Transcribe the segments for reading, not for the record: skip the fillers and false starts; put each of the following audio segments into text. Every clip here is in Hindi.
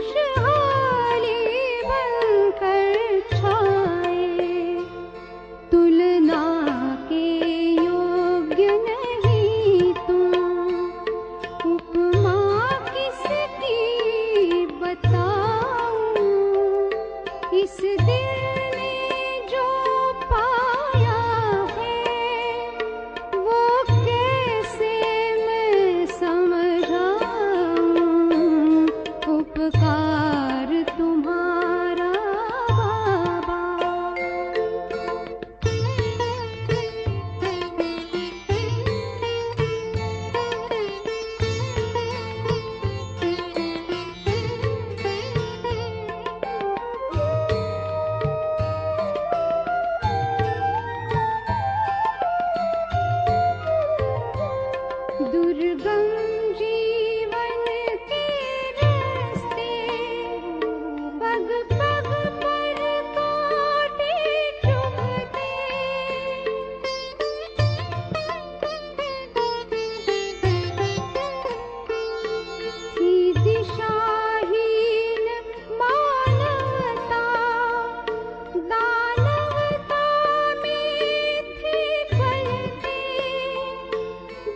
खुशहाली बनकर छाए, तुलना के योग्य नहीं तुम, उपमा किसकी बताऊं, इस दिल ने जो पाया है वो कैसे मैं समझाऊं, उपकार तुम्हारा बाबा। दुर्गम जीवन के रास्ते, पग पग पर कांटे चुभते, थी दिशाहीन मानवता, दानवता में थे पलते,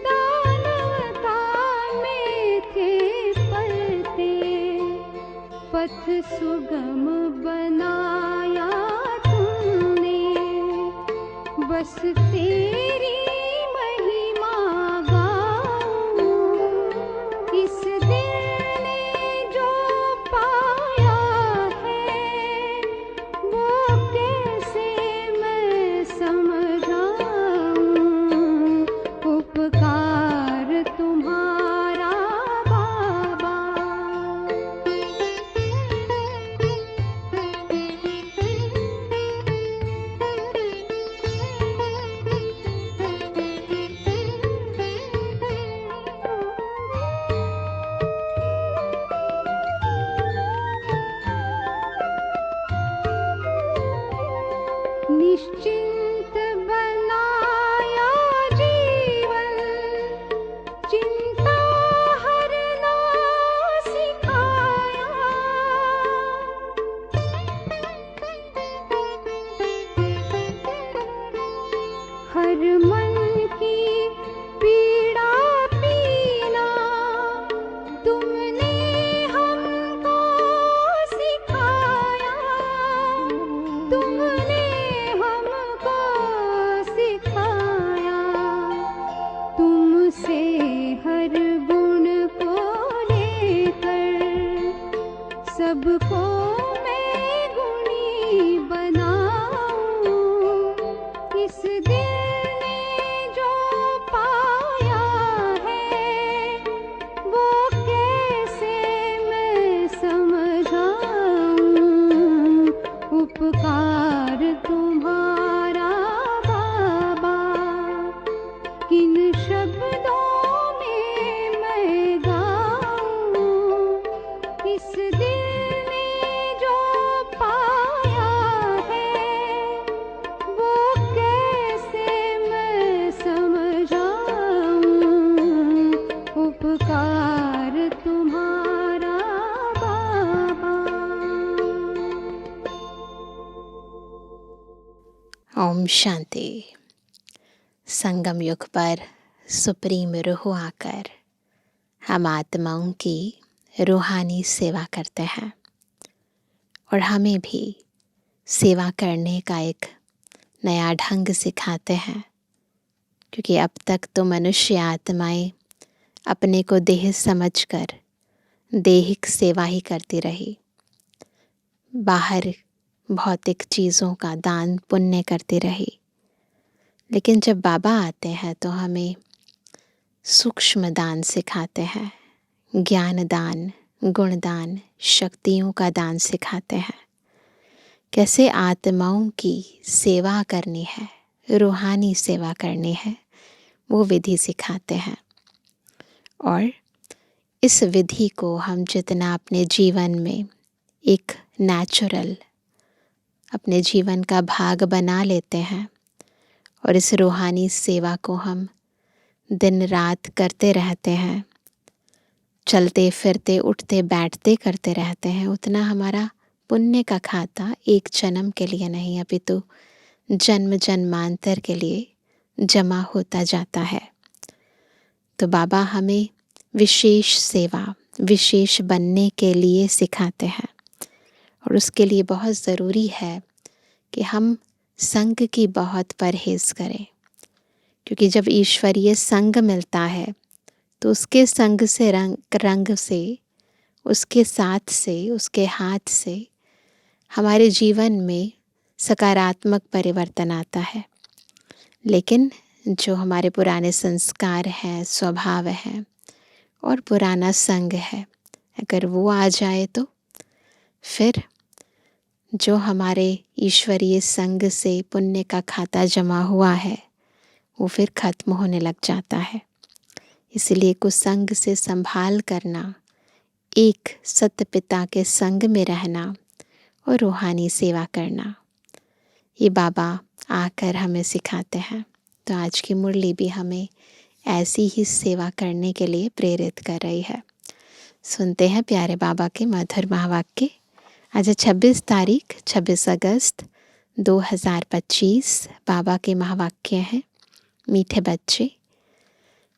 दानवता में थे पलते, पथ सुगम बनाया तुमने, बस तेरी महिमा गाऊं, इस दिल ने जो पाया है वो कैसे मैं समझाऊं, उपकार तुम्हारा बाबा। निश्चिंत बनाया जीवन, चिंता हरना सिखाया, हर मन की पीड़ा पीना तुमने हमको सिखाया, तुमने हमको सिखाया, तुमसे हर गुण को लेकर सबको मैं गुणी बनाऊं, इस दिल ने जो पाया है वो कैसे मैं समझाऊं, उपकार तुम्हारा बाबा। किन शब्दों में मैं गाऊं, इस दिल ने जो पाया है वो कैसे मैं समझाऊं, उपकार तुम्हारा बाबा। ओम शांति। संगम युग पर सुप्रीम रूह आकर हम आत्माओं की रूहानी सेवा करते हैं और हमें भी सेवा करने का एक नया ढंग सिखाते हैं, क्योंकि अब तक तो मनुष्य आत्माएं अपने को देह समझकर देहिक सेवा ही करती रही, बाहर भौतिक चीज़ों का दान पुण्य करती रही। लेकिन जब बाबा आते हैं तो हमें सूक्ष्म दान सिखाते हैं, ज्ञान दान, गुण दान, शक्तियों का दान सिखाते हैं। कैसे आत्माओं की सेवा करनी है, रूहानी सेवा करनी है, वो विधि सिखाते हैं। और इस विधि को हम जितना अपने जीवन में एक नेचुरल अपने जीवन का भाग बना लेते हैं और इस रूहानी सेवा को हम दिन रात करते रहते हैं, चलते फिरते उठते बैठते करते रहते हैं, उतना हमारा पुण्य का खाता एक जन्म के लिए नहीं अपितु जन्म जन्मांतर के लिए जमा होता जाता है। तो बाबा हमें विशेष सेवा, विशेष बनने के लिए सिखाते हैं, और उसके लिए बहुत ज़रूरी है कि हम संग की बहुत परहेज़ करें, क्योंकि जब ईश्वरीय संग मिलता है तो उसके संग से रंग से, उसके साथ से, उसके हाथ से हमारे जीवन में सकारात्मक परिवर्तन आता है। लेकिन जो हमारे पुराने संस्कार हैं, स्वभाव हैं और पुराना संग है, अगर वो आ जाए तो फिर जो हमारे ईश्वरीय संग से पुण्य का खाता जमा हुआ है वो फिर खत्म होने लग जाता है। इसलिए कुसंग से संभाल करना, एक सत्य पिता के संग में रहना और रूहानी सेवा करना, ये बाबा आकर हमें सिखाते हैं। तो आज की मुरली भी हमें ऐसी ही सेवा करने के लिए प्रेरित कर रही है। सुनते हैं प्यारे बाबा के मधुर महावाक्य। आज 26 अगस्त 2025। बाबा के महावाक्य हैं, मीठे बच्चे,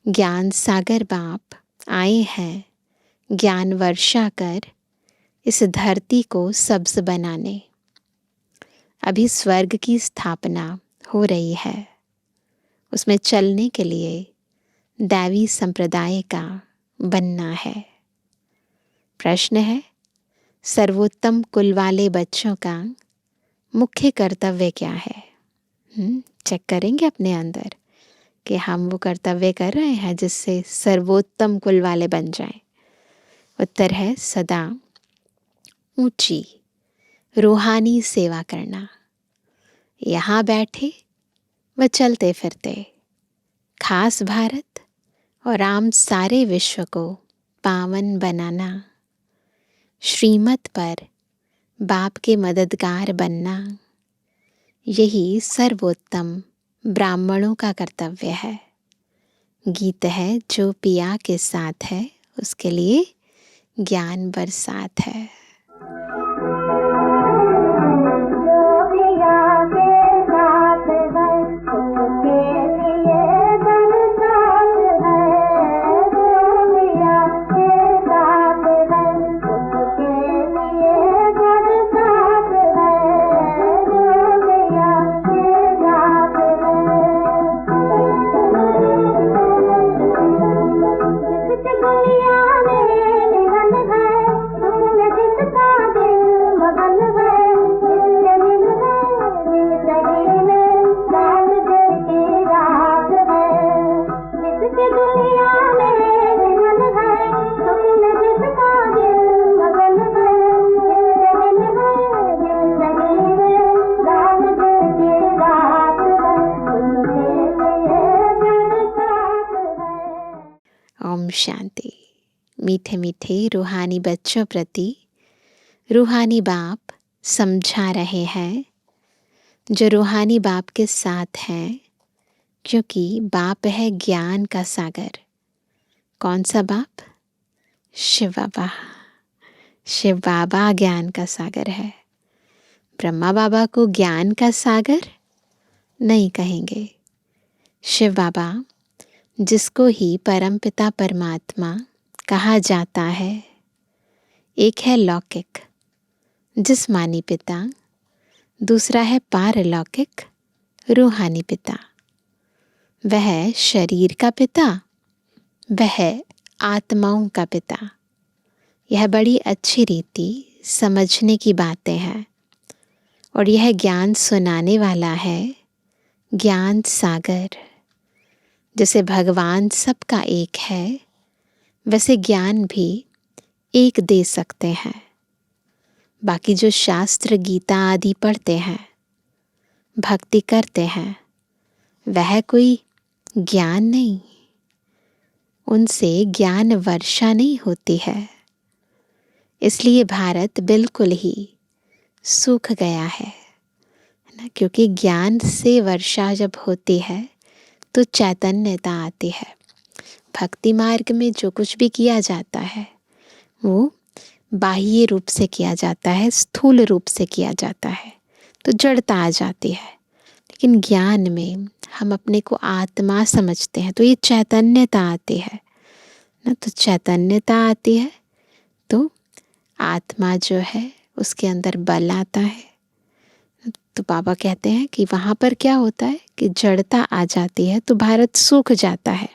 ज्ञान सागर बाप आए हैं ज्ञान वर्षा कर इस धरती को सब्ज बनाने। अभी स्वर्ग की स्थापना हो रही है, उसमें चलने के लिए दैवी संप्रदाय का बनना है। प्रश्न है, सर्वोत्तम कुल वाले बच्चों का मुख्य कर्तव्य क्या है? चेक करेंगे अपने अंदर कि हम वो कर्तव्य कर रहे हैं जिससे सर्वोत्तम कुल वाले बन जाएं। उत्तर है सदा ऊंची रूहानी सेवा करना, यहाँ बैठे व चलते फिरते खास भारत और आम सारे विश्व को पावन बनाना, श्रीमत पर बाप के मददगार बनना, यही सर्वोत्तम ब्राह्मणों का कर्तव्य है। गीत है जो पिया के साथ है, उसके लिए ज्ञान बरसात है। ओम शांति। मीठे मीठे रूहानी बच्चों प्रति रूहानी बाप समझा रहे हैं, जो रूहानी बाप के साथ हैं, क्योंकि बाप है ज्ञान का सागर। कौन सा बाप? शिव बाबा। शिव बाबा ज्ञान का सागर है। ब्रह्मा बाबा को ज्ञान का सागर नहीं कहेंगे। शिव बाबा, जिसको ही परमपिता परमात्मा कहा जाता है, एक है लौकिक जिस्मानी पिता, दूसरा है पारलौकिक रूहानी पिता। वह शरीर का पिता, वह आत्माओं का पिता। यह बड़ी अच्छी रीति समझने की बातें हैं, और यह ज्ञान सुनाने वाला है ज्ञान सागर। जैसे भगवान सबका एक है, वैसे ज्ञान भी एक दे सकते हैं। बाकी जो शास्त्र गीता आदि पढ़ते हैं, भक्ति करते हैं, वह कोई ज्ञान नहीं, उनसे ज्ञान वर्षा नहीं होती है। इसलिए भारत बिल्कुल ही सूख गया है ना, क्योंकि ज्ञान से वर्षा जब होती है तो चैतन्यता आती है। भक्ति मार्ग में जो कुछ भी किया जाता है वो बाह्य रूप से किया जाता है, स्थूल रूप से किया जाता है, तो जड़ता आ जाती है। लेकिन ज्ञान में हम अपने को आत्मा समझते हैं तो ये चैतन्यता आती है ना। तो चैतन्यता आती है तो आत्मा जो है उसके अंदर बल आता है। तो बाबा कहते हैं कि वहाँ पर क्या होता है कि जड़ता आ जाती है तो भारत सूख जाता है।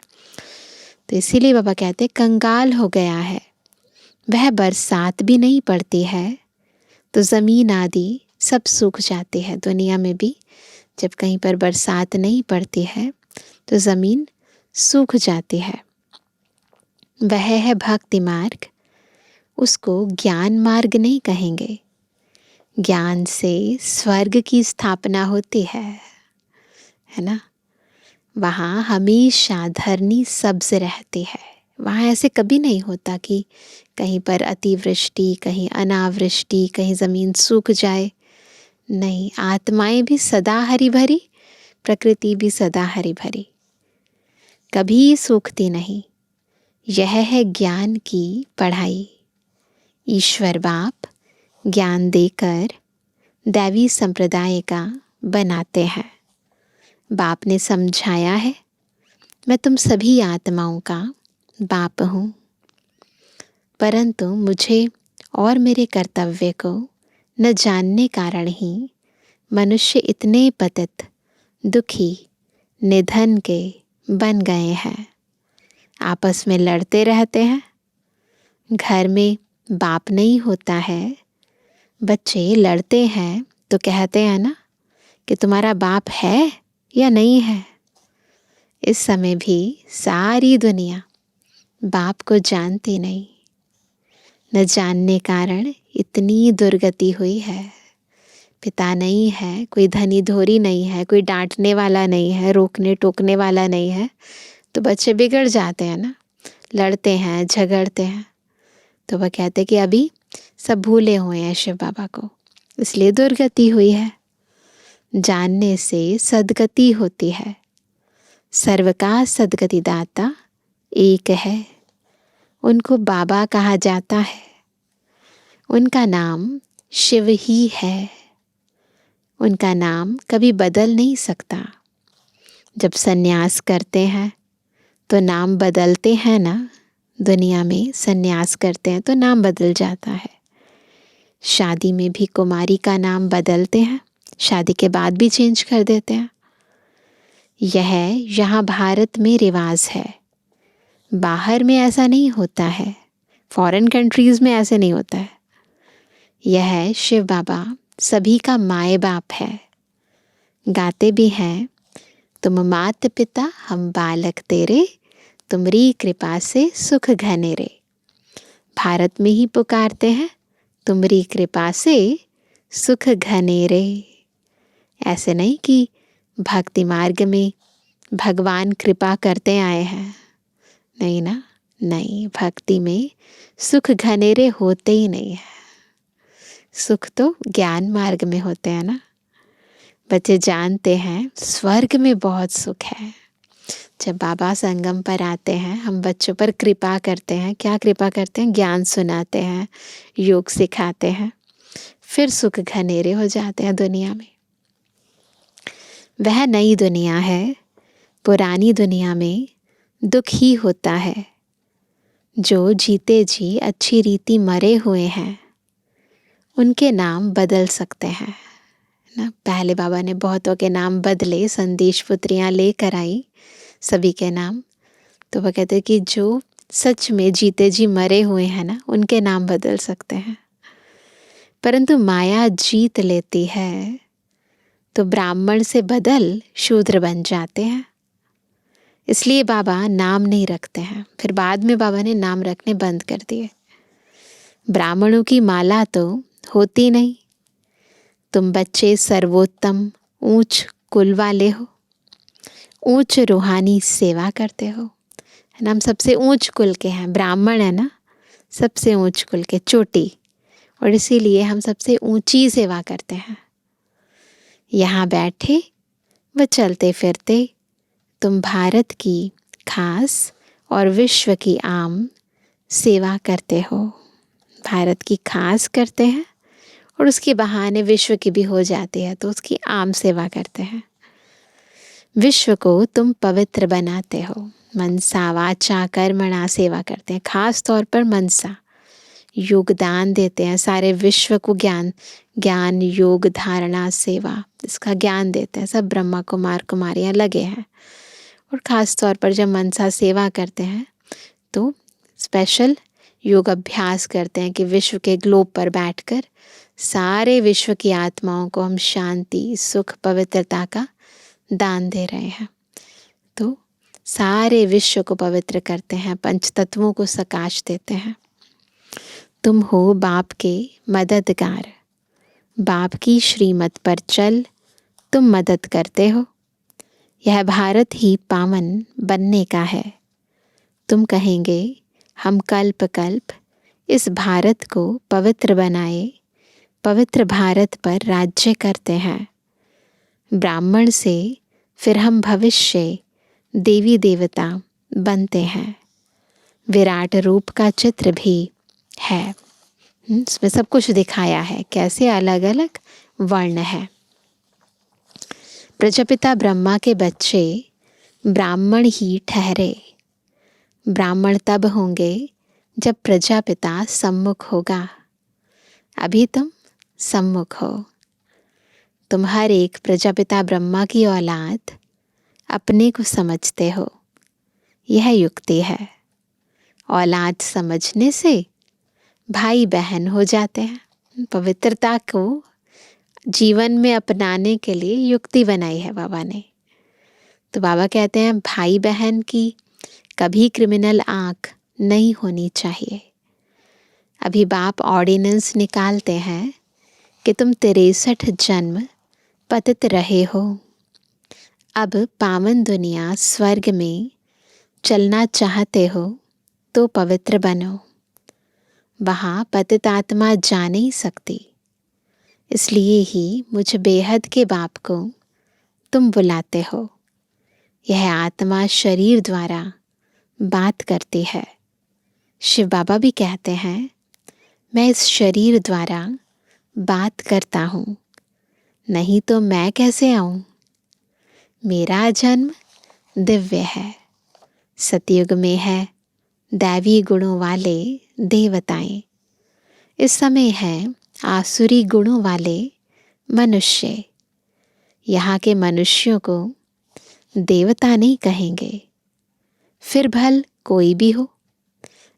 तो इसीलिए बाबा कहते हैं कंगाल हो गया है, वह बरसात भी नहीं पड़ती है तो ज़मीन आदि सब सूख जाती है। दुनिया में भी जब कहीं पर बरसात नहीं पड़ती है तो ज़मीन सूख जाती है। वह है भक्ति मार्ग, उसको ज्ञान मार्ग नहीं कहेंगे। ज्ञान से स्वर्ग की स्थापना होती है ना। वहाँ हमेशा धरनी सब्ज रहती है। वहाँ ऐसे कभी नहीं होता कि कहीं पर अतिवृष्टि, कहीं अनावृष्टि, कहीं ज़मीन सूख जाए। नहीं, आत्माएं भी सदा हरी भरी, प्रकृति भी सदा हरी भरी, कभी सूखती नहीं। यह है ज्ञान की पढ़ाई। ईश्वर बाप ज्ञान देकर दैवी संप्रदाय का बनाते हैं। बाप ने समझाया है, मैं तुम सभी आत्माओं का बाप हूँ, परंतु मुझे और मेरे कर्तव्य को न जानने कारण ही मनुष्य इतने पतित, दुखी, निधन के बन गए हैं। आपस में लड़ते रहते हैं। घर में बाप नहीं होता है, बच्चे लड़ते हैं तो कहते हैं ना कि तुम्हारा बाप है या नहीं है। इस समय भी सारी दुनिया बाप को जानती नहीं, न जानने कारण इतनी दुर्गति हुई है। पिता नहीं है, कोई धनी धोरी नहीं है, कोई डांटने वाला नहीं है, रोकने टोकने वाला नहीं है, तो बच्चे बिगड़ जाते हैं ना, लड़ते हैं, झगड़ते हैं। तो वह कहते कि अभी सब भूले हुए हैं शिव बाबा को, इसलिए दुर्गति हुई है। जानने से सद्गति होती है। सर्व का सद्गति दाता एक है, उनको बाबा कहा जाता है। उनका नाम शिव ही है। उनका नाम कभी बदल नहीं सकता। जब सन्यास करते हैं तो नाम बदलते हैं ना। दुनिया में सन्यास करते हैं तो नाम बदल जाता है। शादी में भी कुमारी का नाम बदलते हैं, शादी के बाद भी चेंज कर देते हैं। यह यहाँ भारत में रिवाज है, बाहर में ऐसा नहीं होता है, फॉरेन कंट्रीज़ में ऐसे नहीं होता है। यह शिव बाबा सभी का माए बाप है। गाते भी हैं, तुम मात पिता हम बालक तेरे, तुमरी कृपा से सुख घने रे। भारत में ही पुकारते हैं, तुमरी कृपा से सुख घने रे। ऐसे नहीं कि भक्ति मार्ग में भगवान कृपा करते आए हैं, नहीं ना, नहीं। भक्ति में सुख घनेरे होते ही नहीं है। सुख तो ज्ञान मार्ग में होते हैं ना। बच्चे जानते हैं स्वर्ग में बहुत सुख है। जब बाबा संगम पर आते हैं, हम बच्चों पर कृपा करते हैं। क्या कृपा करते हैं? ज्ञान सुनाते हैं, योग सिखाते हैं, फिर सुख घनेरे हो जाते हैं दुनिया में। वह नई दुनिया है। पुरानी दुनिया में दुख ही होता है। जो जीते जी अच्छी रीति मरे हुए हैं, उनके नाम बदल सकते हैं ना। पहले बाबा ने बहुतों के नाम बदले, संदेश पुत्रियाँ लेकर आई सभी के नाम। तो वह कहते कि जो सच में जीते जी मरे हुए हैं ना, उनके नाम बदल सकते हैं। परंतु माया जीत लेती है तो ब्राह्मण से बदल शूद्र बन जाते हैं। इसलिए बाबा नाम नहीं रखते हैं। फिर बाद में बाबा ने नाम रखने बंद कर दिए। ब्राह्मणों की माला तो होती नहीं। तुम बच्चे सर्वोत्तम ऊंच कुल वाले हो, ऊंच रूहानी सेवा करते हो, है ना। हम सबसे ऊंच कुल के हैं, ब्राह्मण है ना, सबसे ऊंच कुल के, चोटी, और इसीलिए हम सबसे ऊंची सेवा करते हैं। यहाँ बैठे व चलते फिरते तुम भारत की खास और विश्व की आम सेवा करते हो। भारत की खास करते हैं और उसके बहाने विश्व की भी हो जाती है, तो उसकी आम सेवा करते हैं। विश्व को तुम पवित्र बनाते हो। मनसा वाचा कर्मणा सेवा करते हैं, खास तौर पर मनसा योगदान देते हैं, सारे विश्व को ज्ञान योग धारणा सेवा इसका ज्ञान देते हैं। सब ब्रह्मा कुमार कुमारियाँ लगे हैं और ख़ास तौर पर जब मनसा सेवा करते हैं तो स्पेशल योग अभ्यास करते हैं कि विश्व के ग्लोब पर बैठकर सारे विश्व की आत्माओं को हम शांति सुख पवित्रता का दान दे रहे हैं। तो सारे विश्व को पवित्र करते हैं, पंच तत्वों को सकाश देते हैं। तुम हो बाप के मददगार, बाप की श्रीमत पर चल तुम मदद करते हो। यह भारत ही पावन बनने का है। तुम कहेंगे हम कल्प कल्प इस भारत को पवित्र बनाए, पवित्र भारत पर राज्य करते हैं। ब्राह्मण से फिर हम भविष्य देवी देवता बनते हैं। विराट रूप का चित्र भी है, इसमें सब कुछ दिखाया है कैसे अलग अलग वर्ण है। प्रजापिता ब्रह्मा के बच्चे ब्राह्मण ही ठहरे। ब्राह्मण तब होंगे जब प्रजापिता सम्मुख होगा। अभी तुम सम्मुख हो। तुम हर एक प्रजापिता ब्रह्मा की औलाद अपने को समझते हो। यह युक्ति है। औलाद समझने से भाई बहन हो जाते हैं। पवित्रता को जीवन में अपनाने के लिए युक्ति बनाई है बाबा ने। तो बाबा कहते हैं भाई बहन की कभी क्रिमिनल आंख नहीं होनी चाहिए। अभी बाप ऑर्डिनेंस निकालते हैं कि तुम 63 जन्म पतित रहे हो। अब पावन दुनिया स्वर्ग में चलना चाहते हो तो पवित्र बनो। वहाँ पतित आत्मा जा नहीं सकती, इसलिए ही मुझ बेहद के बाप को तुम बुलाते हो। यह आत्मा शरीर द्वारा बात करती है। शिव बाबा भी कहते हैं मैं इस शरीर द्वारा बात करता हूँ, नहीं तो मैं कैसे आऊँ। मेरा जन्म दिव्य है। सतयुग में है दैवी गुणों वाले देवताएं। इस समय है आसुरी गुणों वाले मनुष्य। यहाँ के मनुष्यों को देवता नहीं कहेंगे, फिर भल कोई भी हो।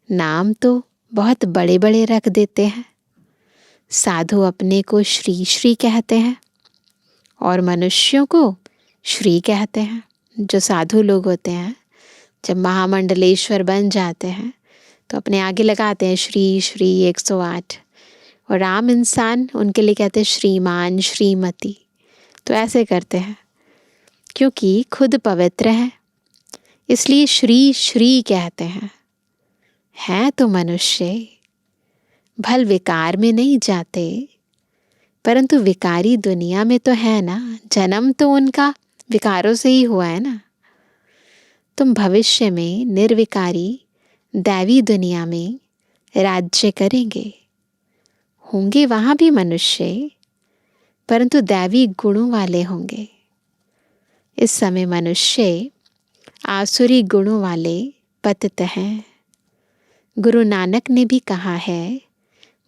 नाम तो बहुत बड़े बड़े रख देते हैं। साधु अपने को श्री श्री कहते हैं और मनुष्यों को श्री कहते हैं। जो साधु लोग होते हैं जब महामंडलेश्वर बन जाते हैं तो अपने आगे लगाते हैं श्री श्री 108, और आम इंसान उनके लिए कहते हैं श्रीमान श्रीमती। तो ऐसे करते हैं क्योंकि खुद पवित्र है, इसलिए श्री श्री कहते हैं तो मनुष्य भल विकार में नहीं जाते, परंतु विकारी दुनिया में तो है ना। जन्म तो उनका विकारों से ही हुआ है ना। तुम भविष्य में निर्विकारी दैवी दुनिया में राज्य करेंगे। होंगे वहाँ भी मनुष्य, परंतु दैवी गुणों वाले होंगे। इस समय मनुष्य आसुरी गुणों वाले पतित हैं। गुरु नानक ने भी कहा है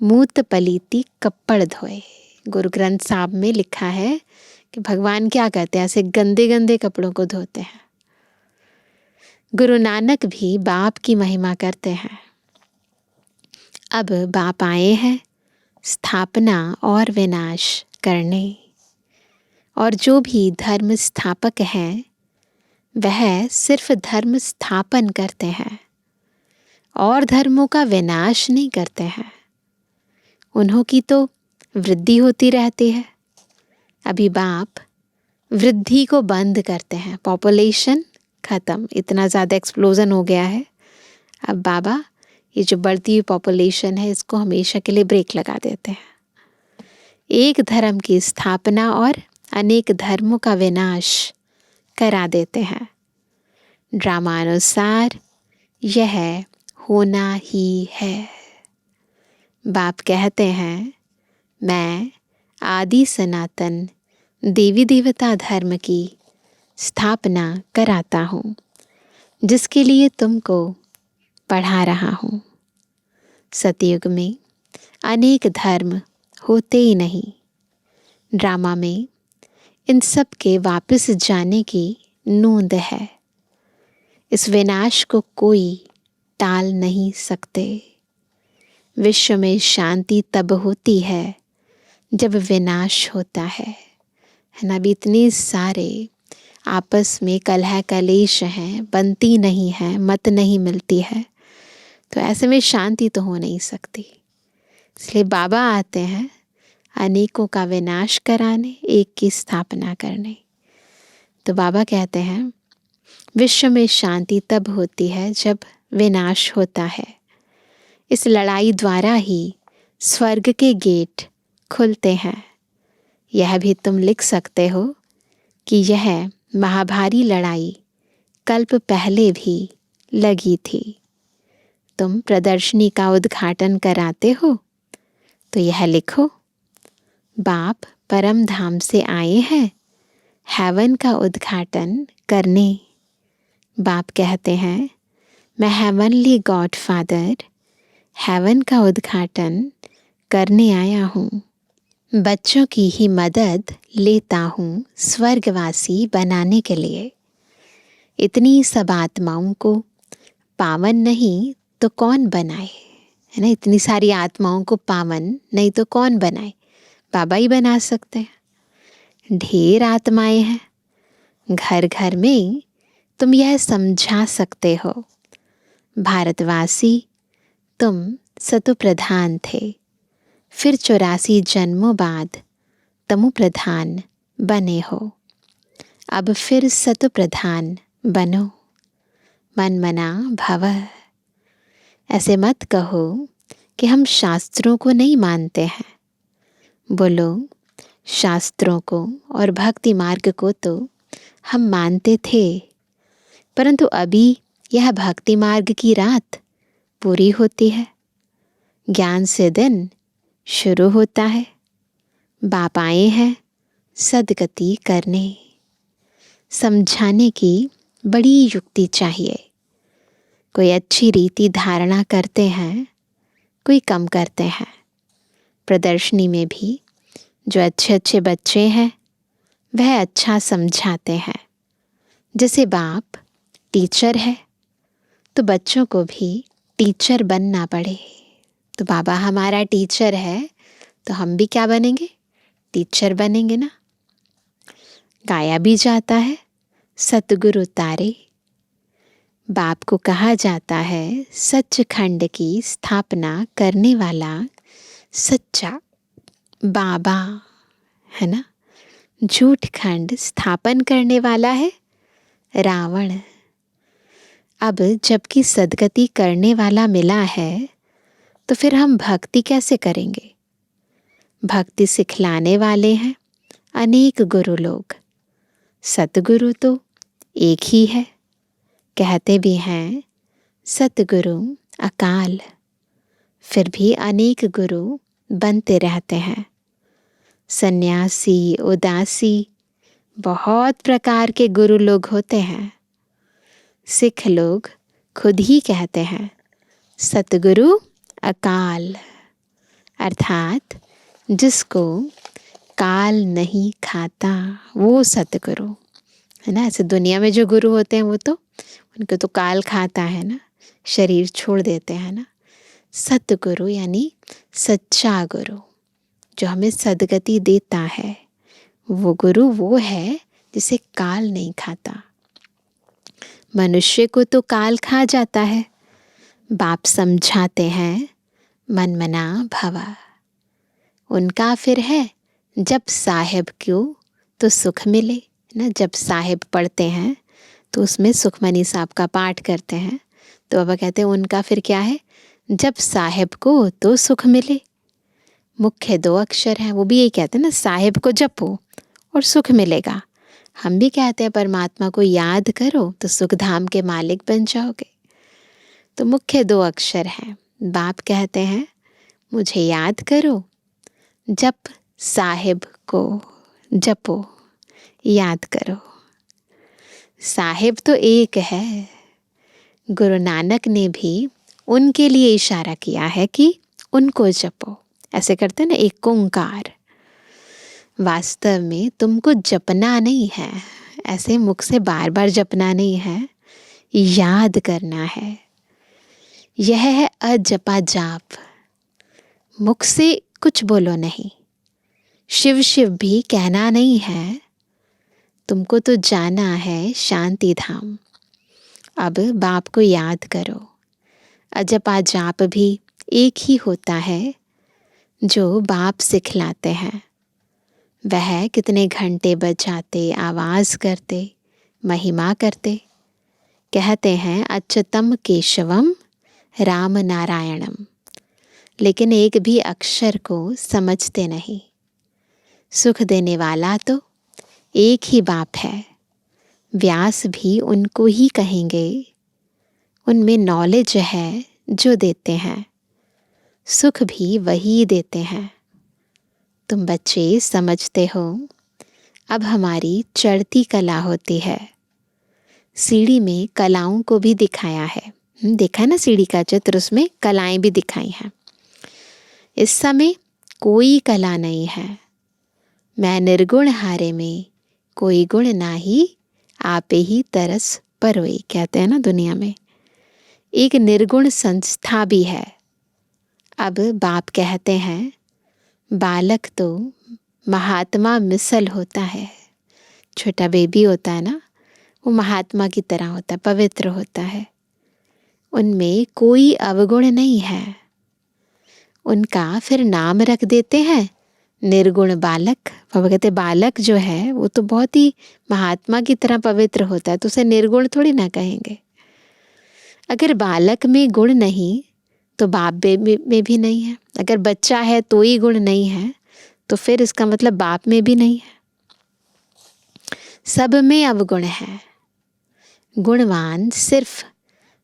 मूत पलीती कप्पड़ धोए। गुरु ग्रंथ साहब में लिखा है कि भगवान क्या कहते हैं, ऐसे गंदे गंदे कपड़ों को धोते हैं। गुरु नानक भी बाप की महिमा करते हैं। अब बाप आए हैं स्थापना और विनाश करने, और जो भी धर्म स्थापक हैं वह सिर्फ धर्म स्थापन करते हैं और धर्मों का विनाश नहीं करते हैं। उन्हों की तो वृद्धि होती रहती है। अभी बाप वृद्धि को बंद करते हैं। पॉपुलेशन ख़त्म, इतना ज़्यादा एक्सप्लोजन हो गया है। अब बाबा ये जो बढ़ती हुई पॉपुलेशन है इसको हमेशा के लिए ब्रेक लगा देते हैं। एक धर्म की स्थापना और अनेक धर्मों का विनाश करा देते हैं। ड्रामानुसार यह होना ही है। बाप कहते हैं, मैं आदि सनातन देवी देवता धर्म की स्थापना कराता हूँ, जिसके लिए तुमको पढ़ा रहा हूँ। सतयुग में अनेक धर्म होते ही नहीं। ड्रामा में इन सब के वापस जाने की नोंद है। इस विनाश को कोई टाल नहीं सकते। विश्व में शांति तब होती है जब विनाश होता है ना। अभी इतने सारे आपस में कलह कलेश हैं, बनती नहीं है, मत नहीं मिलती है, तो ऐसे में शांति तो हो नहीं सकती। इसलिए बाबा आते हैं अनेकों का विनाश कराने, एक की स्थापना करने। तो बाबा कहते हैं, विश्व में शांति तब होती है जब विनाश होता है। इस लड़ाई द्वारा ही स्वर्ग के गेट खुलते हैं। यह भी तुम लिख सकते हो कि यह महाभारी लड़ाई कल्प पहले भी लगी थी। तुम प्रदर्शनी का उद्घाटन कराते हो तो यह लिखो, बाप परम धाम से आए हैं हेवन का उद्घाटन करने। बाप कहते हैं, मैं हेवनली गॉड फादर हेवन का उद्घाटन करने आया हूँ। बच्चों की ही मदद लेता हूँ स्वर्गवासी बनाने के लिए। इतनी सब आत्माओं को पावन नहीं तो कौन बनाए, है ना। इतनी सारी आत्माओं को पावन नहीं तो कौन बनाए, बाबा ही बना सकते हैं। ढेर आत्माएं हैं घर घर में, तुम यह समझा सकते हो। भारतवासी तुम सतु प्रधान थे, फिर 84 जन्मों बाद तमु प्रधान बने हो। अब फिर सतु प्रधान बनो, मन मना भव। ऐसे मत कहो कि हम शास्त्रों को नहीं मानते हैं। बोलो, शास्त्रों को और भक्ति मार्ग को तो हम मानते थे, परंतु अभी यह भक्ति मार्ग की रात पूरी होती है, ज्ञान से दिन शुरू होता है। बाप आए हैं सदगति करने। समझाने की बड़ी युक्ति चाहिए। कोई अच्छी रीति धारणा करते हैं, कोई कम करते हैं। प्रदर्शनी में भी जो अच्छे अच्छे बच्चे हैं वह अच्छा समझाते हैं। जैसे बाप टीचर है तो बच्चों को भी टीचर बनना पड़े। तो बाबा हमारा टीचर है तो हम भी क्या बनेंगे, टीचर बनेंगे ना। गाया भी जाता है, सतगुरु तारे। बाप को कहा जाता है सच्चखंड की स्थापना करने वाला सच्चा बाबा, है ना। झूठ खंड स्थापन करने वाला है रावण। अब जबकि सदगति करने वाला मिला है तो फिर हम भक्ति कैसे करेंगे। भक्ति सिखलाने वाले हैं अनेक गुरु लोग, सतगुरु तो एक ही है। कहते भी हैं सतगुरु अकाल, फिर भी अनेक गुरु बनते रहते हैं। सन्यासी, उदासी, बहुत प्रकार के गुरु लोग होते हैं। सिख लोग खुद ही कहते हैं सतगुरु अकाल, अर्थात जिसको काल नहीं खाता वो सतगुरु, है ना। ऐसे दुनिया में जो गुरु होते हैं वो तो उनको तो काल खाता है ना, शरीर छोड़ देते हैं ना। सतगुरु यानी सच्चा गुरु जो हमें सदगति देता है, वो गुरु वो है जिसे काल नहीं खाता। मनुष्य को तो काल खा जाता है। बाप समझाते हैं मन मना भवा। उनका फिर है जब साहेब क्यों तो सुख मिले ना। जब साहेब पढ़ते हैं तो उसमें सुखमनी साहब का पाठ करते हैं, तो बाबा कहते हैं उनका फिर क्या है, जब साहेब को तो सुख मिले। मुख्य 2 अक्षर हैं, वो भी यही कहते हैं ना, साहेब को जपो और सुख मिलेगा। हम भी कहते हैं परमात्मा को याद करो तो सुख धाम के मालिक बन जाओगे। तो मुख्य 2 अक्षर हैं। बाप कहते हैं मुझे याद करो, जप साहिब को जपो, याद करो। साहिब तो एक है। गुरु नानक ने भी उनके लिए इशारा किया है कि उनको जपो। ऐसे करते हैं ना, एक ओंकार। वास्तव में तुमको जपना नहीं है, ऐसे मुख से बार बार जपना नहीं है, याद करना है। यह है अजपा जाप। मुख से कुछ बोलो नहीं, शिव शिव भी कहना नहीं है। तुमको तो जाना है शांति धाम। अब बाप को याद करो। अजपा जाप भी एक ही होता है जो बाप सिखलाते हैं। वह कितने घंटे बजाते, आवाज़ करते, महिमा करते। कहते हैं अच्युतम केशवम राम नारायणम, लेकिन एक भी अक्षर को समझते नहीं। सुख देने वाला तो एक ही बाप है। व्यास भी उनको ही कहेंगे। उनमें नॉलेज है जो देते हैं, सुख भी वही देते हैं। तुम बच्चे समझते हो। अब हमारी चढ़ती कला होती है। सीढ़ी में कलाओं को भी दिखाया है। देखा है ना सीढ़ी का चित्र, उसमें कलाएं भी दिखाई हैं। इस समय कोई कला नहीं है। मैं निर्गुण हारे में कोई गुण नाही, आपे ही तरस परोई, कहते हैं ना दुनिया में। एक निर्गुण संस्था भी है। अब बाप कहते हैं बालक तो महात्मा मिसल होता है। छोटा बेबी होता है ना, वो महात्मा की तरह होता है, पवित्र होता है। उनमें कोई अवगुण नहीं है। उनका फिर नाम रख देते हैं निर्गुण बालक। बाबा कहते बालक जो है वो तो बहुत ही महात्मा की तरह पवित्र होता है, तो उसे निर्गुण थोड़ी ना कहेंगे। अगर बालक में गुण नहीं तो बाप में भी नहीं है। अगर बच्चा है तो ही गुण नहीं है, तो फिर इसका मतलब बाप में भी नहीं है। सब में अवगुण है। गुणवान सिर्फ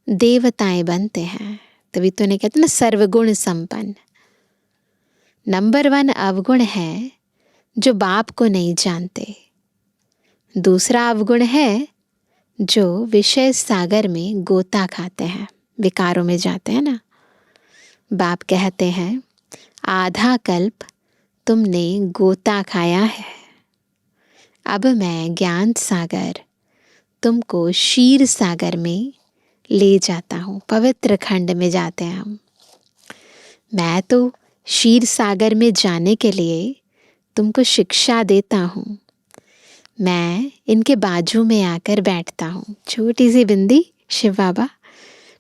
देवताएं बनते हैं। तभी तो नहीं कहते ना सर्वगुण संपन्न। नंबर 1 अवगुण है जो बाप को नहीं जानते। दूसरा अवगुण है जो विषय सागर में गोता खाते हैं, विकारों में जाते हैं ना। बाप कहते हैं आधा कल्प तुमने गोता खाया है। अब मैं ज्ञान सागर तुमको क्षीर सागर में ले जाता हूँ। पवित्र खंड में जाते हैं हम। मैं तो क्षीर सागर में जाने के लिए तुमको शिक्षा देता हूँ। मैं इनके बाजू में आकर बैठता हूँ। छोटी सी बिंदी शिव बाबा,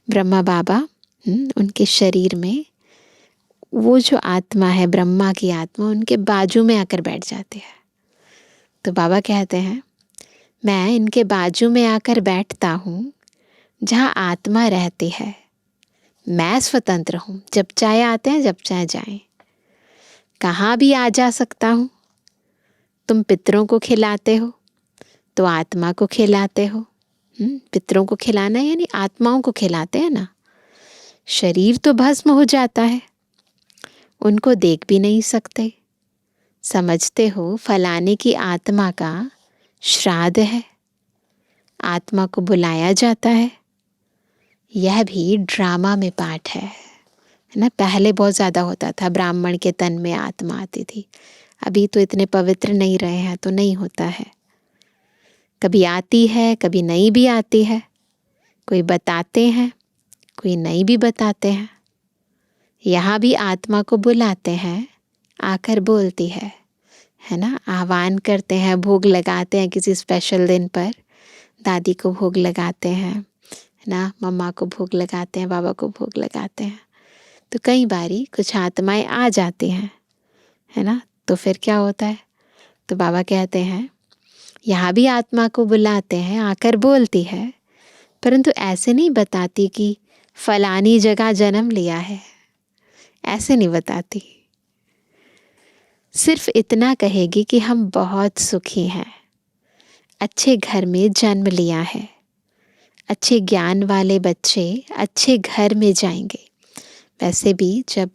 ब्रह्मा बाबा, उनके शरीर में वो जो आत्मा है, ब्रह्मा की आत्मा, उनके बाजू में आकर बैठ जाते हैं। तो बाबा कहते हैं मैं इनके बाजू में आकर बैठता हूँ जहाँ आत्मा रहती है। मैं स्वतंत्र हूँ। जब चाहे आते हैं, जब चाहे जाएं, कहाँ भी आ जा सकता हूँ। तुम पितरों को खिलाते हो तो आत्मा को खिलाते हो। पितरों को खिलाना यानी आत्माओं को खिलाते हैं ना। शरीर तो भस्म हो जाता है, उनको देख भी नहीं सकते। समझते हो फलाने की आत्मा का श्राद्ध है, आत्मा को बुलाया जाता है। यह भी ड्रामा में पाठ है ना। पहले बहुत ज़्यादा होता था, ब्राह्मण के तन में आत्मा आती थी। अभी तो इतने पवित्र नहीं रहे हैं तो नहीं होता है। कभी आती है, कभी नहीं भी आती है। कोई बताते हैं, कोई नहीं भी बताते हैं। यहाँ भी आत्मा को बुलाते हैं, आकर बोलती है ना। आह्वान करते हैं, भोग लगाते हैं किसी स्पेशल दिन पर। दादी को भोग लगाते हैं ना, मम्मा को भोग लगाते हैं, बाबा को भोग लगाते हैं। तो कई बारी कुछ आत्माएं आ जाती हैं, है ना। तो फिर क्या होता है, तो बाबा कहते हैं यहाँ भी आत्मा को बुलाते हैं, आकर बोलती है, परंतु ऐसे नहीं बताती कि फलानी जगह जन्म लिया है, ऐसे नहीं बताती। सिर्फ इतना कहेगी कि हम बहुत सुखी हैं, अच्छे घर में जन्म लिया है, अच्छे ज्ञान वाले बच्चे अच्छे घर में जाएंगे। वैसे भी जब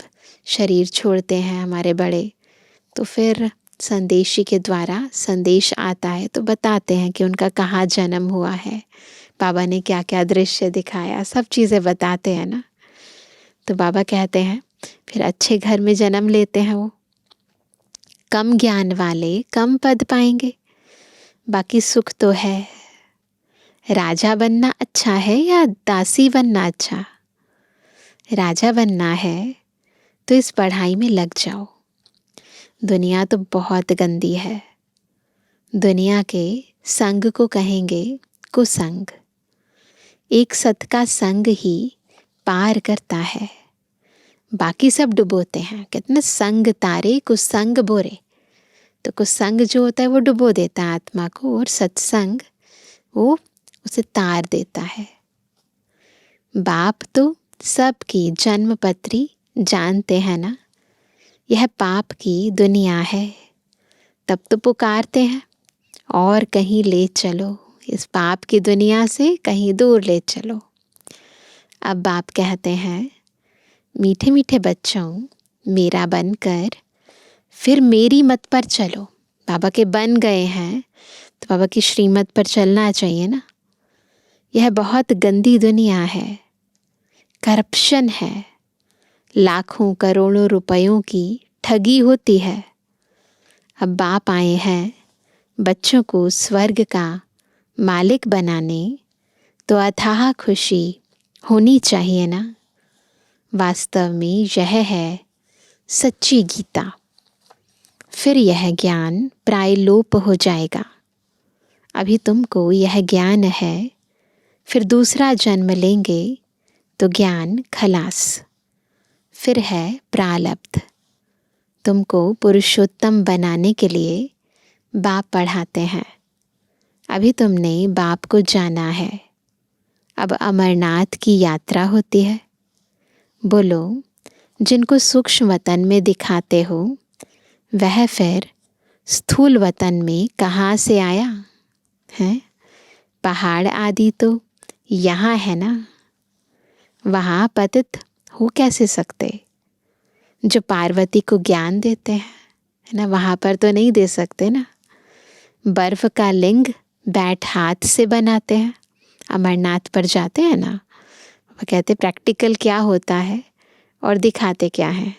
शरीर छोड़ते हैं हमारे बड़े, तो फिर संदेशी के द्वारा संदेश आता है तो बताते हैं कि उनका कहाँ जन्म हुआ है, बाबा ने क्या क्या दृश्य दिखाया, सब चीज़ें बताते हैं ना। तो बाबा कहते हैं फिर अच्छे घर में जन्म लेते हैं वो। कम ज्ञान वाले कम पद पाएंगे, बाकी सुख तो है। राजा बनना अच्छा है या दासी बनना अच्छा? राजा बनना है तो इस पढ़ाई में लग जाओ। दुनिया तो बहुत गंदी है। दुनिया के संग को कहेंगे कुसंग। एक सत का संग ही पार करता है, बाकी सब डुबोते हैं। कितने संग तारे कुसंग बोरे। तो कुसंग जो होता है वो डुबो देता है आत्मा को, और सत्संग वो उसे तार देता है। बाप तो सबकी जन्म पत्री जानते हैं ना। यह पाप की दुनिया है, तब तो पुकारते हैं और कहीं ले चलो, इस पाप की दुनिया से कहीं दूर ले चलो। अब बाप कहते हैं मीठे मीठे बच्चों, मेरा बनकर फिर मेरी मत पर चलो। बाबा के बन गए हैं तो बाबा की श्रीमत पर चलना चाहिए ना। यह बहुत गंदी दुनिया है, करप्शन है, लाखों करोड़ों रुपयों की ठगी होती है। अब बाप आए हैं बच्चों को स्वर्ग का मालिक बनाने, तो अथाह खुशी होनी चाहिए ना। वास्तव में यह है सच्ची गीता। फिर यह ज्ञान प्राय लोप हो जाएगा। अभी तुमको यह ज्ञान है, फिर दूसरा जन्म लेंगे तो ज्ञान खलास। फिर है प्रारब्ध। तुमको पुरुषोत्तम बनाने के लिए बाप पढ़ाते हैं। अभी तुमने बाप को जाना है। अब अमरनाथ की यात्रा होती है। बोलो, जिनको सूक्ष्म वतन में दिखाते हो, वह फिर स्थूल वतन में कहाँ से आया है? पहाड़ आदि तो यहाँ है ना। वहाँ पतित हो कैसे सकते? जो पार्वती को ज्ञान देते हैं, है ना, वहाँ पर तो नहीं दे सकते ना। बर्फ का लिंग बैठ हाथ से बनाते हैं, अमरनाथ पर जाते हैं ना, वो कहते प्रैक्टिकल क्या होता है और दिखाते क्या है।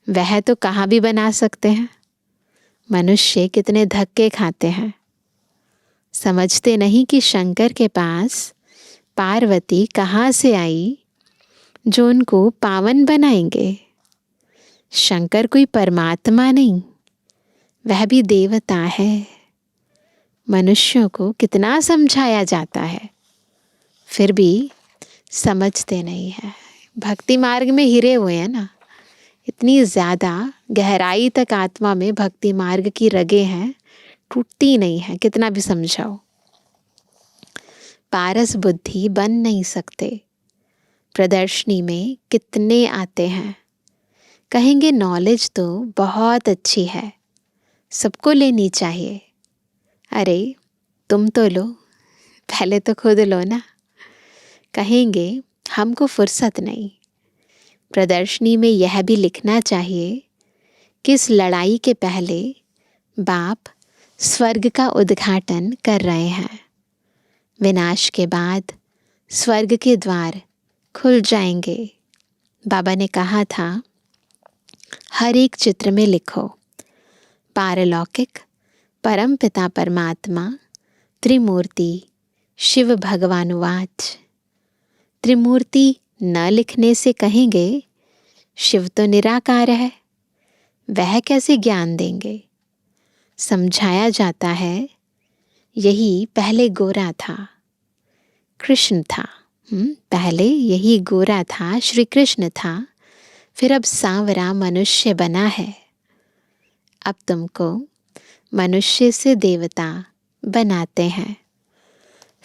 वह तो कहाँ भी बना सकते हैं। मनुष्य कितने धक्के खाते हैं। समझते नहीं कि शंकर के पास पार्वती कहाँ से आई जो उनको पावन बनाएंगे। शंकर कोई परमात्मा नहीं, वह भी देवता है। मनुष्यों को कितना समझाया जाता है, फिर भी समझते नहीं है। भक्ति मार्ग में हिरे हुए हैं ना, इतनी ज़्यादा गहराई तक आत्मा में भक्ति मार्ग की रगें हैं, टूटती नहीं है कितना भी समझाओ। पारस बुद्धि बन नहीं सकते। प्रदर्शनी में कितने आते हैं, कहेंगे नॉलेज तो बहुत अच्छी है, सबको लेनी चाहिए। अरे तुम तो लो, पहले तो खुद लो ना। कहेंगे हमको फुर्सत नहीं। प्रदर्शनी में यह भी लिखना चाहिए कि इस लड़ाई के पहले बाप स्वर्ग का उद्घाटन कर रहे हैं। विनाश के बाद स्वर्ग के द्वार खुल जाएंगे। बाबा ने कहा था हर एक चित्र में लिखो पारलौकिक परम पिता परमात्मा त्रिमूर्ति शिव भगवानुवाच। त्रिमूर्ति न लिखने से कहेंगे शिव तो निराकार है, वह कैसे ज्ञान देंगे। समझाया जाता है यही पहले गोरा था, कृष्ण था। पहले यही गोरा था, श्री कृष्ण था, फिर अब सांवरा मनुष्य बना है। अब तुमको मनुष्य से देवता बनाते हैं।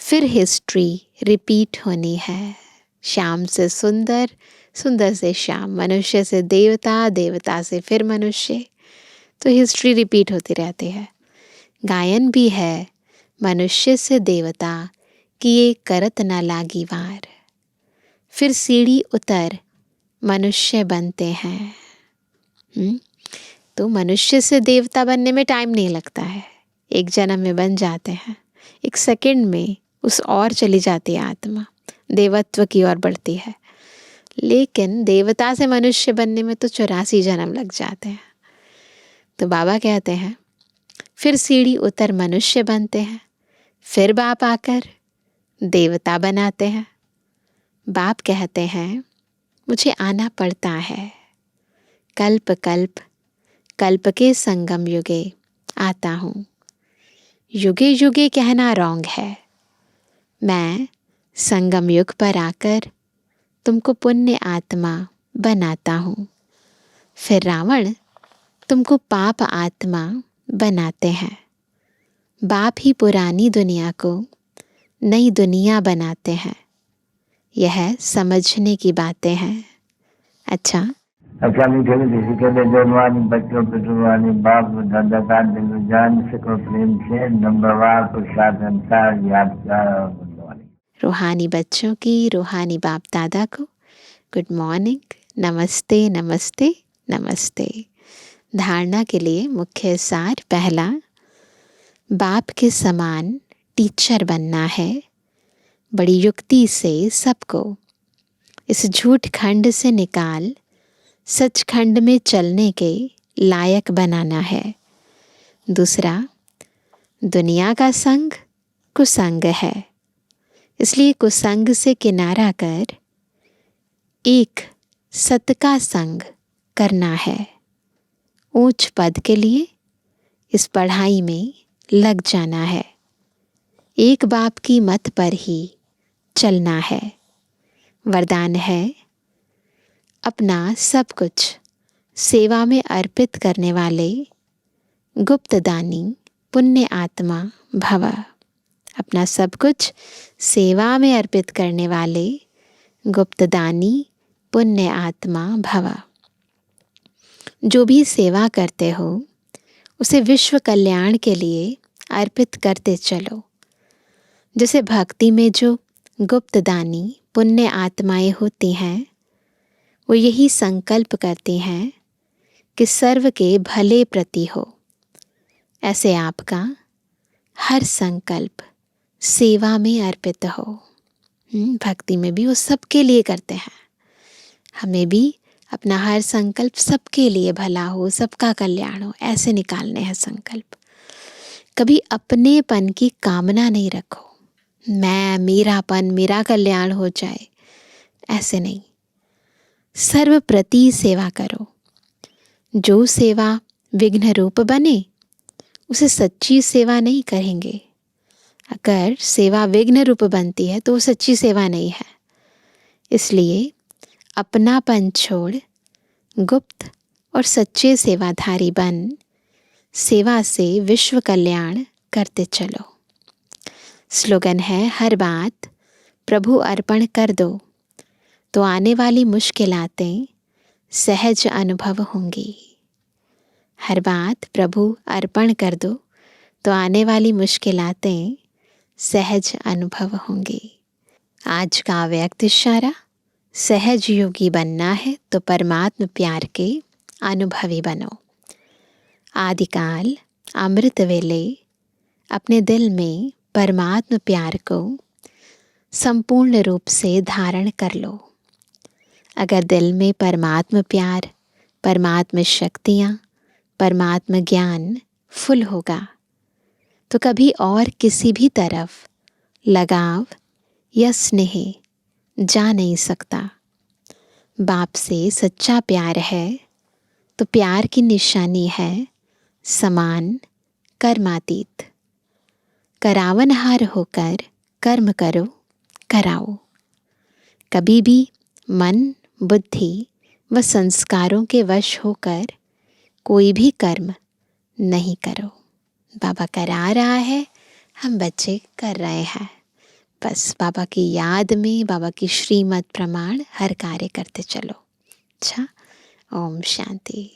फिर हिस्ट्री रिपीट होनी है। श्याम से सुंदर, सुंदर से श्याम, मनुष्य से देवता, देवता से फिर मनुष्य, तो हिस्ट्री रिपीट होती रहती है। गायन भी है मनुष्य से देवता, किए करत ना लागी वार। फिर सीढ़ी उतर मनुष्य बनते हैं। तो मनुष्य से देवता बनने में टाइम नहीं लगता है, एक जन्म में बन जाते हैं, एक सेकंड में उस ओर चली जाती है आत्मा, देवत्व की ओर बढ़ती है। लेकिन देवता से मनुष्य बनने में तो 84 जन्म लग जाते हैं। तो बाबा कहते हैं फिर सीढ़ी उतर मनुष्य बनते हैं, फिर बाप आकर देवता बनाते हैं। बाप कहते हैं मुझे आना पड़ता है, कल्प कल्प कल्प के संगम युगे आता हूँ। युगे युगे कहना रॉन्ग है, मैं संगम युग पर आकर तुमको पुण्य आत्मा बनाता हूँ। फिर रावण तुमको पाप आत्मा बनाते हैं। बाप ही पुरानी दुनिया को नई दुनिया बनाते हैं। यह समझने की बातें हैं। अच्छा मीठे मीठे के लिए जवानी बच्चों पे जुबानी बाप दादा का दिल जान सको प्रेम से नंबरवार प्रसाद अंसार याद कर। रूहानी बच्चों की रूहानी बाप दादा को गुड मॉर्निंग, नमस्ते नमस्ते नमस्ते। धारणा के लिए मुख्य सार, पहला, बाप के समान टीचर बनना है। बड़ी युक्ति से सबको इस झूठ खंड से निकाल सच खंड में चलने के लायक बनाना है। दूसरा, दुनिया का संग कुसंग है, इसलिए कुसंग से किनारा कर एक सत का संग करना है। ऊंच पद के लिए इस पढ़ाई में लग जाना है। एक बाप की मत पर ही चलना है। वरदान है अपना सब कुछ सेवा में अर्पित करने वाले गुप्त दानी पुण्य आत्मा भव। अपना सब कुछ सेवा में अर्पित करने वाले गुप्त दानी पुण्य आत्मा भव। जो भी सेवा करते हो उसे विश्व कल्याण के लिए अर्पित करते चलो। जैसे भक्ति में जो गुप्त दानी पुण्य आत्माएं होती हैं, वो यही संकल्प करती हैं कि सर्व के भले प्रति हो। ऐसे आपका हर संकल्प सेवा में अर्पित हो। भक्ति में भी वो सबके लिए करते हैं। हमें भी अपना हर संकल्प सबके लिए भला हो, सबका कल्याण हो, ऐसे निकालने हैं संकल्प। कभी अपनेपन की कामना नहीं रखो, मैं, मेरापन, मेरा कल्याण हो जाए, ऐसे नहीं। सर्व प्रति सेवा करो। जो सेवा विघ्न रूप बने उसे सच्ची सेवा नहीं करेंगे। अगर सेवा विघ्न रूप बनती है तो वो सच्ची सेवा नहीं है। इसलिए अपनापन छोड़ गुप्त और सच्चे सेवाधारी बन सेवा से विश्व कल्याण करते चलो। स्लोगन है हर बात प्रभु अर्पण कर दो तो आने वाली मुश्किलातें सहज अनुभव होंगी। हर बात प्रभु अर्पण कर दो तो आने वाली मुश्किलातें सहज अनुभव होंगी। आज का व्यक्त इशारा, सहज योगी बनना है तो परमात्म प्यार के अनुभवी बनो। आदिकाल अमृत वेले अपने दिल में परमात्म प्यार को संपूर्ण रूप से धारण कर लो। अगर दिल में परमात्म प्यार, परमात्म शक्तियाँ, परमात्म ज्ञान फुल होगा तो कभी और किसी भी तरफ लगाव या स्नेह जा नहीं सकता। बाप से सच्चा प्यार है तो प्यार की निशानी है समान कर्मातीत। करावनहार होकर कर्म करो, कराओ। कभी भी मन, बुद्धि व संस्कारों के वश होकर कोई भी कर्म नहीं करो। बाबा करा रहा है, हम बच्चे कर रहे हैं। बस बाबा की याद में, बाबा की श्रीमत प्रमाण हर कार्य करते चलो। अच्छा, ओम शांति।